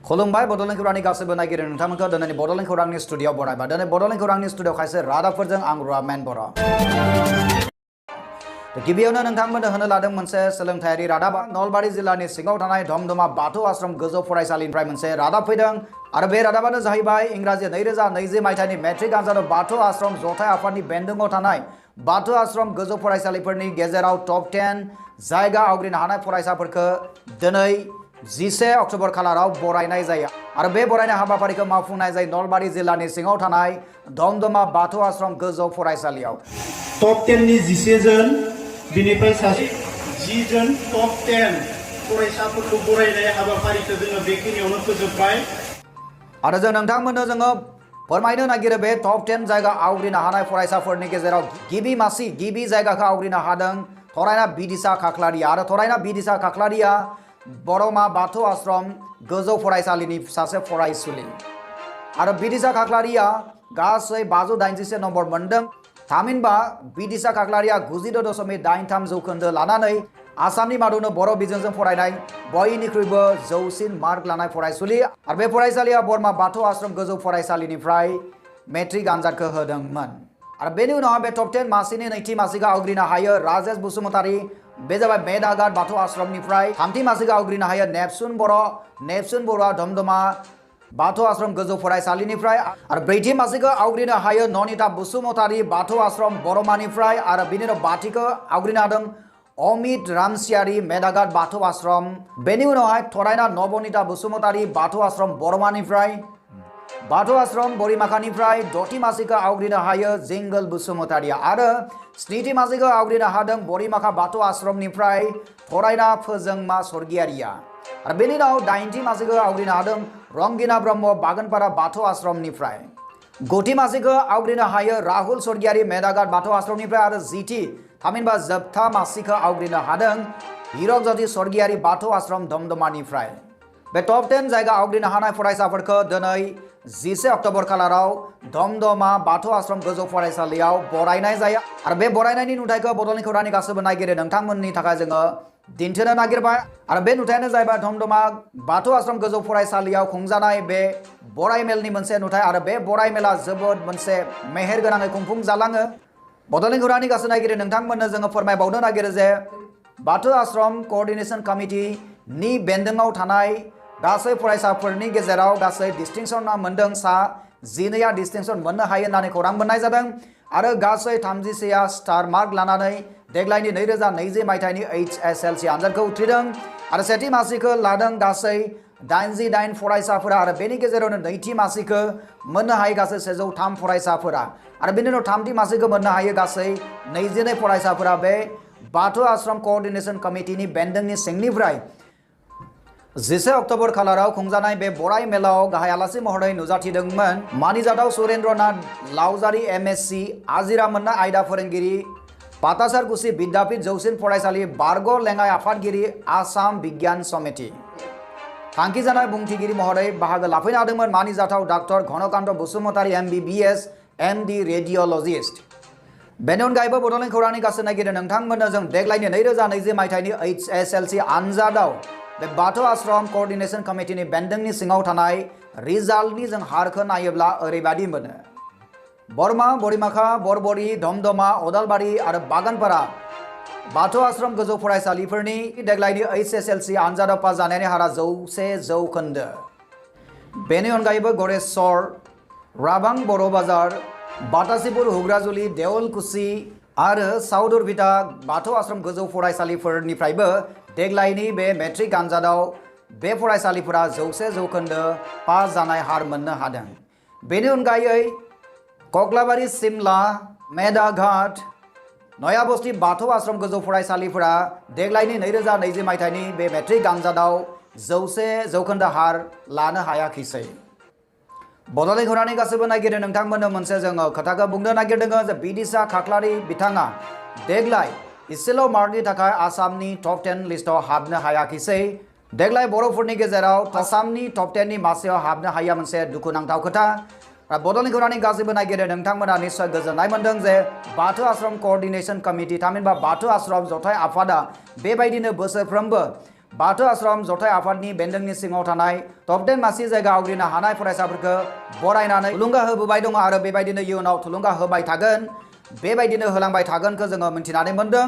खुलुमबाय बड'लेण्ड खौरांनि गासैबो नायगिरि नोंथांमोनखौ दिनैनि बड'लेण्ड खौरांनि स्टुडिअ'आव बरायबाय। दिनै बड'लेण्ड खौरांनि स्टुडिअ'आव खायसे रादाबफोरजों आं रुवामेन बर'। गिबियावनो नोंथांमोननो होनो लादों मोनसे सोलोंथायारि रादाब। नलबारि जिल्लानि सिङाव थानाय धमधमा बाथौ आश्रम गोजौ फरायसालिनिफ्राय मोनसे रादाब फैदों आरो बे रादाबानो जाहैबाय इंराजि 2020 मायथाइनि मेट्रिक आनजादाव बाथौ आश्रम जथाय आफादनि बेन्दोङाव थानाय बाथौ आश्रम गोजौ फरायसालिफोरनि गेजेराव टप 10 जायगा आवग्रिनो हानाय फरायसाफोरखौ दिनै 11 अक्ट'बर खालाराव बरायनाय जायो आरो बे बरायनाय हाबाफारिखौ मावफुंनाय जायो नलबारि जिल्लानि सिङाव थानाय धमधमा बाथौ आश्रम गोजौ फरायसालियाव। टप 10 नि 11 जन बिनिफ्राय सासे 10 जन टप 10 फरायसाफोरखौ बरायनाय हाबाफारिखौ जोङो बेखिनियावनो फोजोबबाय आरो जों नोंथांमोननो जोङो फोरमायनो नागिरो बे टप 10 जायगा आवग्रिनो हानाय फरायसाफोरनि गेजेराव गिबि जायगाखौ आवग्रिनो हादों थरायना बिदिसा खाख्लारिया आरो थरायना बिदिसा खाख्लारिया बरमा बाथौ आश्रम गोजौ फरायसालिनि सासे फरायसुलि आरो बिदिसा खाख्लारिया गासै 586 नम्बर मोनदों। थामहिनबा बिदिसा खाख्लारिया 92.83 जौखोन्दो लानानै आसामनि मादावनो बर' बिजोंजों फरायनाय बयनिख्रुइबो जौसिन मार्क लानाय फरायसुलि आरो बे फरायसालिया बरमा बाथौ आश्रम गोजौ फरायसालिनिफ्राय मेट्रिक आनजादखौ होदोंमोन आरो बेनि उनाव बे टप 10 मासिनि नैथि मासिखौ आवग्रिनो हायो राजेश बसुमतारी, बे जाबाय मेदाघाट बाथौ आश्रमनिफ्राय। थामथि मासिखौ आवग्रिनो हायो नेप्सुन बर'आ धमधमा बाथौ आश्रम गोजौ फरायसालिनिफ्राय आरो ब्रैथि मासिखौ आवग्रिनो हायो ननिता बसुमतारी बाथौ आश्रम बरमानिफ्राय आरो बिनि उनाव बाथिखौ आवग्रिनो हादों अमित रामसियारि मेदाघाट बाथौ आश्रम। बेनि उनावहाय थरायना नबनिता बसुमतारी बाथौ आश्रम बरमानिफ्राय बाथौ आश्रम बरिमाखानिफ्राय। दथि मासिखौ आवग्रिनो हायो जिंगल बसुमतारिया आरो स्निथि मासिखौ आवग्रिनो हादों बरिमाखा बाथौ आश्रमनिफ्राय थरायना फोजोंमा स्वर्गियारिया आरो बेनि उनाव दाइनथि मासिखौ आवग्रिनो हादों रंगिना ब्रह्म बागानपारा बाथौ आश्रमनिफ्राय। गुथि मासिखौ आवग्रिनो हायो राहुल स्वर्गियारि मेदाघाट बाथौ आश्रमनिफ्राय आरो जिथि थामहिनबा जोबथा मासिखौ आवग्रिनो हादों हिरक ज्योति स्वर्गियारि बाथौ आश्रम धमधमानिफ्राय। बे टप 10 जायगा आवग्रिनो हानाय फरायसाफोरखौ दिनै 11 अक्ट'बर खालाराव धमधमा बाथौ आश्रम गोजौ फरायसालियाव बरायनाय जायो आरो बे बरायनायनि नुथायखौ बड'लेण्ड खौरांनि गासैबो नायगिरि नोंथांमोननि थाखाय जोङो दिन्थिनो नागिरबाय आरो बे नुथायानो जाहैबाय धमधमा बाथौ आश्रम गोजौ फरायसालियाव खुंजानाय बे बराय मेलनि मोनसे नुथाय आरो बे बराय मेला जोबोद मोनसे मेहेर गोनाङै खुंफुंजालाङो। बड'लेण्ड खौरांनि गासै नायगिरि नोंथांमोननो जोङो फोरमायबावनो नागिरो जे बाथौ आश्रम क'अर्डिनेशन कमिटिनि बेन्दोङाव थानाय गासै फरायसाफोरनि गेजेराव गासै डिस्टिंसन मोनदों सा 12आ डिस्टिंसन मोननो हायो होननानै खौरां मोननाय जादों आरो गासै 31आ स्टार मार्क लानानै देग्लायनि 2020 मायथाइनि HSLC आनजादखौ उथ्रिदों आरो सेथि मासिखौ लादों गासै 88 फरायसाफोरा आरो बेनि गेजेरावनो नैथि मासिखौ मोननो हायो गासै 103 फरायसाफोरा आरो बेनि उनाव थामथि मासिखौ मोननो हायो गासै 22 फरायसाफोरा बे बाथौ आश्रम क'अर्डिनेशन कमिटिनि बेन्दोंनि सिंनिफ्राय 11 अक्ट'बर खालाराव खुंजानाय बे बराय मेलाव गाहाय आलासि महरै नुजाथिदोंमोन मानिजाथाव सुरेन्द्रनाथ लावजारि MSc आजिरा मोननाय आयदा फोरोंगिरि पातासारकुसि विद्यापीठ जौसिन फरायसालि बारग' लेङाइ आफादगिरि आसाम बिगियान समिति। थांखि जानाय बुंथिगिरि महरै बाहागो लाफैनो हादोंमोन मानिजाथाव doctor Ghanakanta Basumatary MBBS MD रेडिय'लजिस्ट। बेनि अनगायैबो बड'लेण्ड खौरांनि गासै नायगिरि नोंथांमोननो जों देग्लायनि 2020 मायथाइनि HSLC आनजादाव बे बाथौ आश्रम क'अर्डिनेशन कमिटिनि बेन्दोंनि सिङाव थानाय रिजाल्टनि जों हारखौ नायोब्ला ओरैबायदि मोनो बरमा बरिमाखा बरबरि धमधमा अदालबारि आरो बागानपारा बाथौ आश्रम गोजौ फरायसालिफोरनि देग्लायनि HSLC आनजादाव पास जानायनि हारा 100%। बेनि अनगायैबो गरेस्वर राबां बर' बाजार बातासिपुर हुग्राजुलि देवलकुसि आरो साउदुरबिटा बाथौ आश्रम गोजौ फरायसालिफोरनिफ्रायबो देग्लायनि बे मेट्रिक आनजादाव बे फरायसालिफोरा 100% पास जानाय हार मोननो हादों। बेनि अनगायै कक्लाबारि सिमला मेदाघाट नयाबस्ति बाथौ आश्रम गोजौ फरायसालिफोरा देग्लायनि 2020 मायथाइनि बे मेट्रिक आनजादाव 100% हार लानो हायाखिसै। बड'लेण्ड खौरांनि गासैबो नायगिरि नोंथांमोननो मोनसे जोङो खोथाखौ बुंनो नागिरदों जे बिदिसा खाख्लारि बिथाङा देग्लाय इसेल' मार्कनि थाखाय आसामनि टप 10 लिस्टआव हाबनो हायाखिसै। देग्लाय बर'फोरनि गेजेराव आसामनि टप 10 नि मासियाव हाबनो हायिया मोनसे दुखुनांथाव खोथा। बड'लेण्ड खौरांनि गासैबो नायगिरि नोंथांमोना निश्चय गोजोननाय मोनदों जे बाथौ आश्रम क'अर्डिनेशन कमिटि थामहिनबा बाथौ आश्रम जथाय आफादा बेबायदिनो बोसोरफ्रोमबो बाथौ आश्रम जथाय आफादनि बेन्दोंनि सिङाव थानाय टप 10 मासि जायगा आवग्रिनो हानाय फरायसाफोरखौ बरायनानै थुलुंगा होबोबाय दङ आरो बेबायदिनो इयुनाव थुलुंगा होबाय थागोन बेबायदिनो होलांबाय थागोनखौ जोङो मिथिनानै मोनदों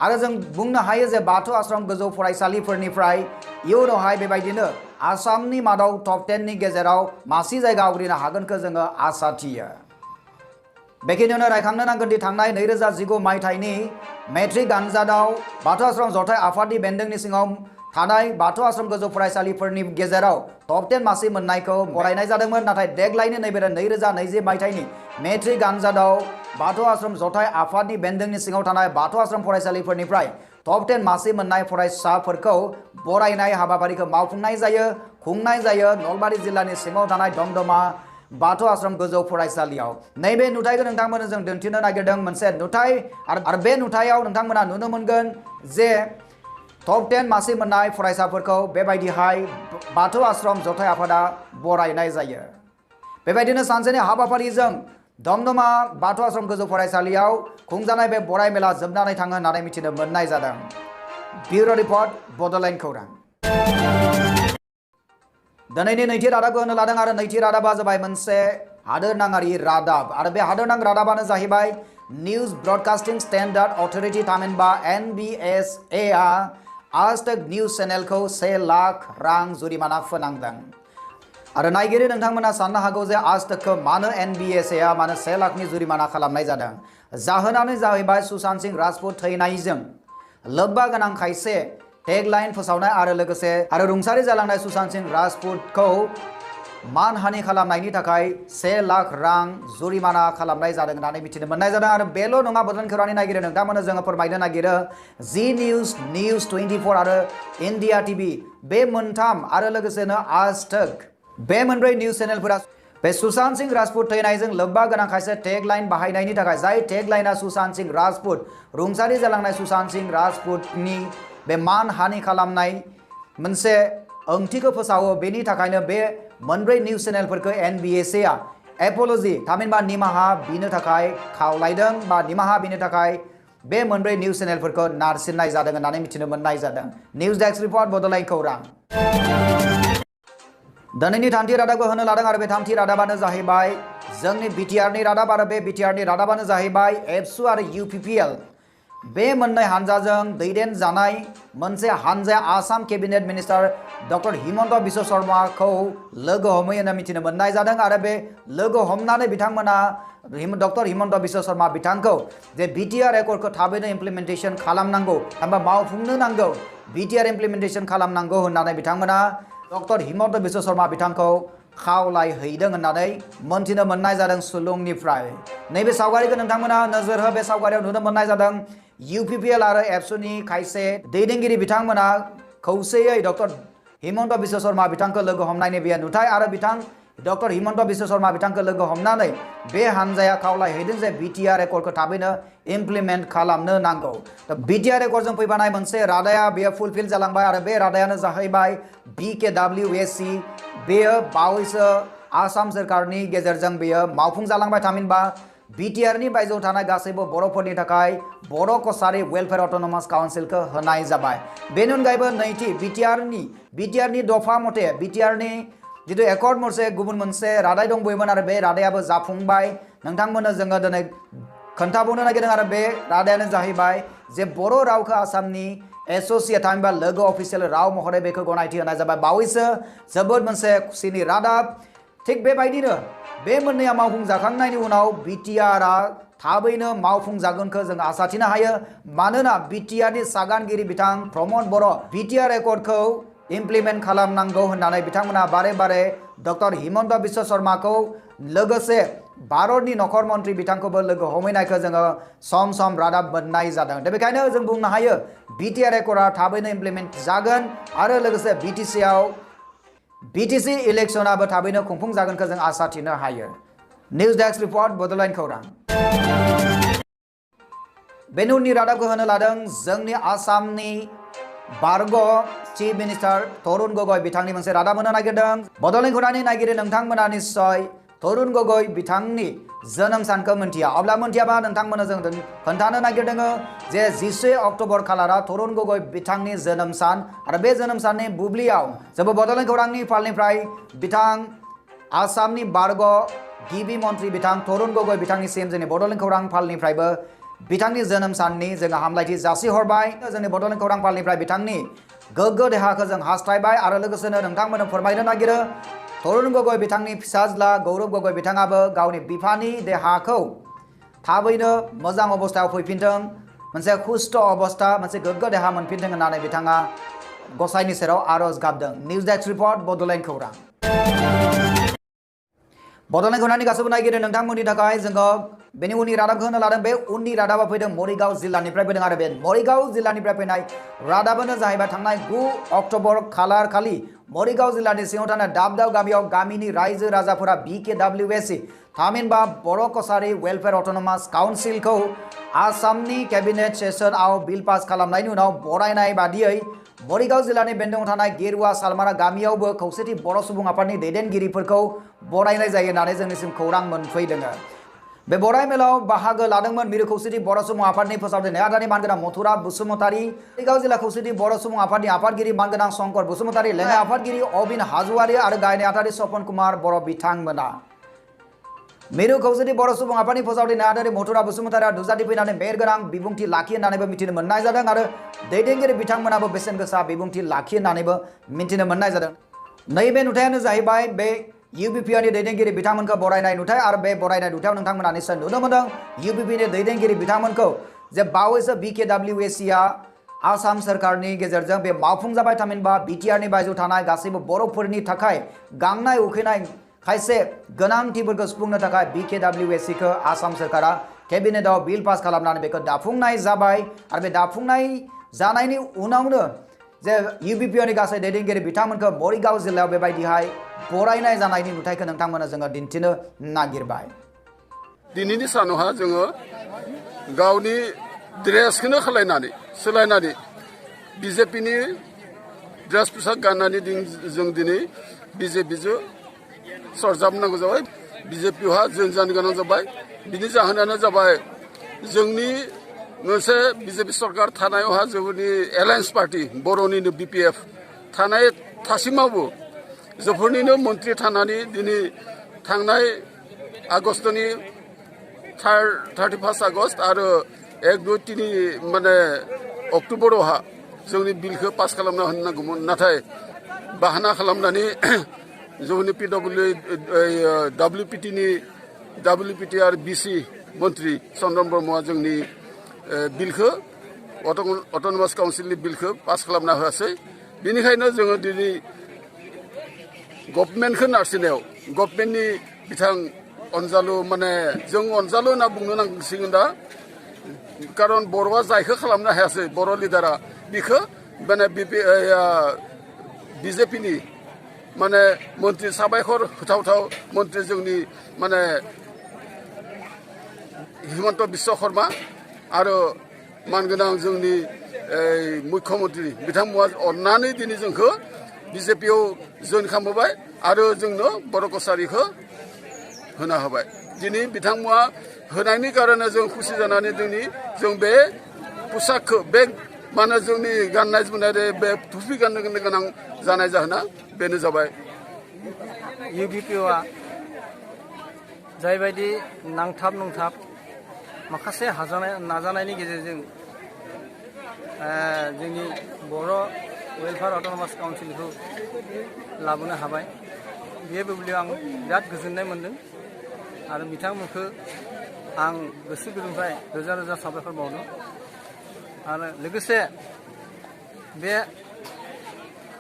आरो जों बुंनो हायो जे बाथौ आश्रम गोजौ फरायसालिफोरनिफ्राय इयुनावहाय बेबायदिनो आसामनि मादाव टप 10 नि गेजेराव मासि जायगा आवग्रिनो हागोनखौ जोङो आसा थियो। बेखिनियावनो रायखांनो नांगोन दि थांनाय 2019 मायथाइनि मेट्रिक आनजादाव बाथौ आश्रम जथाय आफादनि बेन्दोंनि सिङाव थानाय बाथौ आश्रम गोजौ फरायसालिफोरनि गेजेराव टप 10 मासि मोननायखौ बरायनाय जादोंमोन नाथाय देग्लायनि नैबे 2020 मायथाइनि मेट्रिक आनजादाव बाथौ आश्रम जथाय आफादनि बेन्दोंनि सिङाव थानाय बाथौ आश्रम फरायसालिफोरनिफ्राय टप 10 मासि मोननाय फरायसाफोरखौ बरायनाय हाबाफारिखौ मावफुंनाय जायो खुंनाय जायो नलबारि जिल्लानि सिङाव थानाय दमदमा बाथौ आश्रम गोजौ फरायसालियाव। नैबे नुथायखौ नोंथांमोननो जों दिन्थिनो नागिरदों मोनसे नुथाय आरो बे नुथायाव नोंथांमोना नुनो मोनगोन जे टप 10 मासि मोननाय फरायसाफोरखौ बेबायदिहाय बाथौ आश्रम जथाय आफादा बरायनाय जायो। बेबायदिनो सानसेनि हाबाफारिजों दमदमा बाथौ आश्रम गोजौ फरायसालियाव खुंजानाय बे बराय मेला जोबनानै थाङो होननानै मिथिनो मोननाय जादों। ब्युरो रिपर्ट बड'लेण्ड खौरां। दिनैनि नैथि रादाबखौ होनो लादों आरो नैथि रादाबा जाबाय मोनसे हादोरनाङारि रादाब आरो बे हादोरनां रादाबानो जाहैबाय निउज ब्रडकास्टिं स्टेन्डार्ड अथरिटी थामहिनबा NBSA आ आजतक निउज चेनेलखौ 1 लाख रां जुरिमाना फोनांदों आरो नायगिरि नोंथांमोना साननो हागौ जे आजतकखौ मानो NBSA आ मानो 1 लाखनि जुरिमाना खालामनाय जादों। जाहोनानो जाहैबाय सुशांत सिंह राजपूत थैनायजों लोब्बा गोनां खायसे टेगलाइन फोसावनाय आरो लोगोसे रुंसारि जालांनाय सुशांत सिंह राजपूतखौ मानहानि खालामनायनि थाखाय 1 लाख रां जुरिमाना खालामनाय जादों होननानै मिथिनो मोननाय जादों आरो बेल' नङा बड'लेण्ड खौरांनि नागिरो नोंथांमोननो जोङो फोरमायनो नागिरो जी निउज, निउज 24 आरो इन्डिया टिभि बे मोनथाम आरो लोगोसेनो आजतक बे मोनब्रै निउज चेनेलफोरा बे सुशांत सिंह राजपूत थैनायजों लोब्बा गोनां खायसे टेगलाइन बाहायनायनि थाखाय जाय टेगलाइना सुशांत सिंह राजपूत रुंसारि जालांनाय सुशांत सिंह राजपूतनि बे मानहानि खालामनाय मोनसे ओंथिखौ फोसावो बेनि थाखायनो बे मोनब्रै निउज चेनेलफोरखौ NBSA आ एप'ल'जि थामहिनबा निमाहा बिनो थाखाय खावलायदों बा निमाहा बिनो थाखाय बे मोनब्रै निउज चेनेलफोरखौ नारसिननाय जादों होननानै मिथिनो मोननाय जादों। निउज डेस्क रिपर्ट बड'लेण्ड खौरां। दिनैनि थामथि रादाबखौ होनो लादों आरो बे थामथि रादाबानो जाहैबाय जोंनि BTRनि रादाब आरो बे BTRनि रादाबानो जाहैबाय एबसु आरो UPPL बे मोननै हानजाजों दैदेन जानाय मोनसे हानजाया Assam cabinet minister doctor Himanta Biswa शर्माखौ लोगो हमो होनना मिथिनो मोननाय जादों आरो बे लोगो हमनानै बिथांमोना डक्टर हिमन्त बिश्व शर्मा बिथांखौ जे BTR एकर्डखौ थाबैनो इमप्लिमेन्टेसन खालामनांगौ एबा मावफुंनो नांगौ BTR इमप्लिमेन्टेसन खालामनांगौ होननानै बिथांमोना डक्टर हिमन्त बिश्व शर्मा बिथांखौ खावलायहैदों होननानै मोनथिनो मोननाय जादों सुलुंनिफ्राय। नैबे सावगारिखौ नोंथांमोना नोजोर हो बे सावगारियाव नुनो मोननाय जादों UPPL आरो एबसुनि खायसे दैदेनगिरि बिथांमोना खौसेयै डक्टर हिमन्त बिश्व शर्मा बिथांखौ लोगो हमनायनि बे नुथाय आरो डक्टर हिमन्त बिश्व शर्मा बिथांखौ लोगो हमनानै बे हानजाया खावलायहैदों जे BTR एकर्डखौ थाबैनो इमप्लिमेन्ट खालामनो नांगौ। BTR एकर्डजों फैफानाय मोनसे रादाया बेयो फुलफिल जालांबाय आरो बे रादायानो जाहैबाय BKWSC बेयो बावैसो आसाम सोरखारनि गेजेरजों बेयो मावफुं जालांबाय थामहिनबा BTRनि बायजोआव थानाय गासैबो बर'फोरनि थाखाय बर' कसारि वेलफेयार अट'नमास काउन्सिलखौ होनाय जाबाय। बेनि अनगायैबो नैथि BTRनि दफा मथे BTRनि जितु एकर्ड मोनसे गुबुन मोनसे रादाय दंबोयोमोन आरो बे रादायाबो जाफुंबाय नोंथांमोननो जोङो दिनै खोन्थाबावनो नागिरदों आरो बे रादायानो जाहैबाय जे बर' रावखौ आसामनि एस'सिएट थामहिनबा लोगो अफिसियेल राव महरै बेखौ गनायथि होनाय जाबाय बावैसो जोबोद मोनसे खुसिनि रादाब। थिग बेबायदिनो बे मोननैया मावफुंजाखांनायनि उनाव BTR आ थाबैनो मावफुंजागोनखौ जों आसा थिनो हायो मानोना BTRनि सागानगिरि बिथां प्रमद बर' BTR एकर्डखौ इमप्लिमेन्ट खालामनांगौ होननानै बिथांमोना बारे बारे डक्टर हिमन्त बिश्व शर्माखौ लोगोसे भारतनि नखर मन्त्रि बिथांखौबो लोगो हमहैनायखौ जोङो सम सम रादाब मोननाय जादों। दा बेखायनो जों बुंनो हायो BTR एकर्डआ थाबैनो इमप्लिमेन्ट जागोन आरो लोगोसे BTC इलेक्सनाबो थाबैनो खुंफुंजागोनखौ जों आसा थिनो हायो। निउज डेस्क रिपर्ट बड'लेण्ड खौरां। बेनि उननि रादाबखौ होनो लादों जोंनि आसामनि बारग' चिफ मिनिस्टार तरुण गगৈ बिथांनि मोनसे रादाब होनो नागिरदों। बड'लेण्ड खौरांनि नायगिरि नोंथांमोना निश्चय तरुण गगৈ बिथांनि जोनोम सानखौ मोनथिया अब्ला मोनथियाबा नोंथांमोननो जों खोन्थानो नागिरदों जे 14 अक्ट'बर खालारा तरुण गगৈ बिथांनि जोनोम सान आरो बे जोनोम साननि बुब्लियाव जोंबो बड'लेण्ड खौरांनि फालनिफ्राय बिथां आसामनि बारग' गिबि मन्त्रि बिथां तरुण गगৈ बिथांनिसिम जोंनि बड'लेण्ड खौरां फालनिफ्रायबो बिथांनि जोनोम साननि जों हामलायथि जासिहरबाय जोंनि बड'लेण्ड खौरां फालनिफ्राय बिथांनि गोग्गो देहाखौ जों हास्थायबाय आरो लोगोसेनो नोंथांमोननो फोरमायनो नागिरो तरुण गगৈ बिथांनि फिसाज्ला गौरव गगৈ बिथाङाबो गावनि बिफानि देहाखौ थाबैनो मोजां अबस्थायाव फैफिनथों मोनसे खुस्त अबस्था मोनसे गोग्गो देहा मोनफिनथों होननानै बिथाङा गसाइनि सेराव आरज गाबदों। निउज डेस्क रिपर्ट बड'लेण्ड खौरां। बड'लेण्ड खौरांनि गासैबो नायगिरि नोंथांमोननि थाखाय जोङो बेनि उननि रादाबखौ होनो लादों। बे उननि रादाबा फैदों मरिगाव जिल्लानिफ्राय फैदों आरो बे मरिगाव जिल्लानिफ्राय फैनाय रादाबानो जाहैबाय थांनाय 9 अक्ट'बर खालार खालि मरिगाव जिल्लानि सिङाव थानाय दाब दाब गामियाव गामिनि रायजो राजाफोरा BKWSC थामहिनबा बर' कसारि वेलफेयार अट'नमास काउन्सिलखौ आसामनि केबिनेट सेसनाव बिल पास खालामनायनि उनाव बरायनाय बादियै मरिगाव जिल्लानि बेन्दोङाव थानाय गेरुवा सालमारा गामियावबो खौसेथि बर' सुबुं आफादनि दैदेनगिरिफोरखौ बरायनाय जायो होननानै जोंनिसिम खौरां मोनफैदों। बे बराय मेलाव बाहागो लादोंमोन मिरु खौसेथि बर' सुबुं आफादनि फोसावथाय नेहाथारि मानगोनां मथुरा बसुमतारी, मरिगाव जिल्ला खौसेथि बर' सुबुं आफादनि आफादगिरि मानगोनां शंकर बसुमतारी, लेङाइ आफादगिरि अबिन हाज'वारि आरो गाहाय नेहाथारि सपन कुमार बर' बिथांमोना मिरु खौसेथि बर' सुबुं आफादनि फोसावथाय नेहाथारि मथुरा बसुमतारीया नुजाथि फैनानै मेहेरगोनां बिबुंथि लाखियो होननानैबो मिथिनो मोननाय जादों आरो दैदेनगिरि बिथांमोनाबो बेसेन गोसा बिबुंथि लाखियो होननानैबो मिथिनो मोननाय जादों। नैबे नुथायानो जाहैबाय बे UBPनि दैदेनगिरि बिथांमोनखौ बरायनाय नुथाय आरो बे बरायनाय नुथायाव नोंथांमोना निश्चय नुनो मोनदों UBPनि दैदेनगिरि बिथांमोनखौ जे बावैसो BKWSCआ आसाम सोरखारनि गेजेरजों बे मावफुंजाबाय थामहिनबा BTRनि बायजोआव थानाय गासैबो बर'फोरनि थाखाय गांनाय उखैनाय खायसे गोनांथिफोरखौ सुफुंनो थाखाय BKWSCखौ आसाम सोरखारा केबिनेटआव बिल पास खालामनानै बेखौ दाफुंनाय जाबाय आरो बे दाफुंनाय जानायनि उनावनो जे UBPनि गासै दैदेनगिरि बिथांमोनखौ मरिगाव जिल्लायाव बेबायदिहाय बरायनाय जानायनि नुथायखौ नोंथांमोना जोङो दिन्थिनो नागिरबाय। दिनैनि सानावहा जोङो गावनि ड्रेसखौनो सोलायनानै BJPनि ड्रेस पोसाक गाननानै जों दिनै BJPजों सरजाबनांगौ जाबाय। BJPहा जों जानो गोनां जाबाय। बिनि जाहोनानो जाबाय जोंनि मोनसे BJP सरकार थानायावहा जोंनि एलायन्स पार्टी बर'निनो BPF थानाय थासिमावबो जोंफोरनिनो मन्त्रि थानानै दिनै थांनाय आगष्टनि 31 आगष्ट आरो 1, 2, 3 माने अक्ट'बरावहा जोंनि बिलखौ पास खालामना होनांगौमोन नाथाय बाहाना खालामनानै जोंनि WPT आरो BC मन्त्रि चन्द्रन ब्रह्मआ जोंनि बिलखौ अट'नमास काउन्सिलनि बिलखौ पास खालामना होआसै। बेनिखायनो जोङो दिनै गभर्नमेन्टखौ नारसिननायाव गभर्नमेन्टनि बिथां अनजालु माने जों अनजालु होनना बुंनो नांसिगोन दा खारन बर'आ जायखौ खालामनो हायासै बर' लिडारा बेखौ माने BJPनि माने मन्त्रि साबायखर होथावथाव मन्त्रि जोंनि माने हिमन्त बिश्व शर्मा आरो मानगोनां जोंनि मुख्यमन्त्रि बिथांमोना अननानै दिनै जोंखौ BJPआव जइन खालामबाय आरो जोंनो बर' कसारिखौ होना होबाय। दिनै बिथांमोना होनायनि कारणे जों खुसि जानानै दिनै जों बे पोसाकखौ बे माने जोंनि गाननाय जोमनाय बे टुपि गाननो गोनां जानाय जाहोना बेनो जाबाय UBPआ जायबायदि नांथाब माखासे नाजानायनि गेजेरजों जोंनि बर' वेलफेयार अट'नमास काउन्सिलखौ लाबोनो हाबाय। बे बुब्लियाव आं बिराद गोजोननाय मोन्दों आरो बिथांमोनखौ आं गोसो गोरबोनिफ्राय रोजा रोजा साबायखर बावदों आरो लोगोसे बे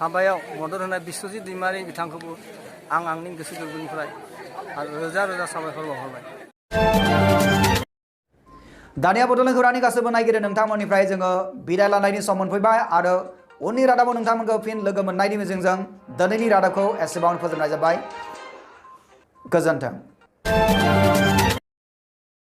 हाबायाव मदद होनाय बिश्वजित दैमारि बिथांखौबो आं आंनि गोसो गोरबोनिफ्राय आरो रोजा रोजा साबायखर बावहरबाय। दानिया बड'लेण्ड खौरांनि गासैबो नायगिरि नोंथांमोननिफ्राय जोङो बिदाय लानायनि सम मोनफैबाय आरो उननि रादाबाव नोंथांमोनखौ फिन लोगो मोननायनि मिजिंजों दिनैनि रादाबखौ एसेबां फोजोबनाय जाबाय। गोजोन्थों।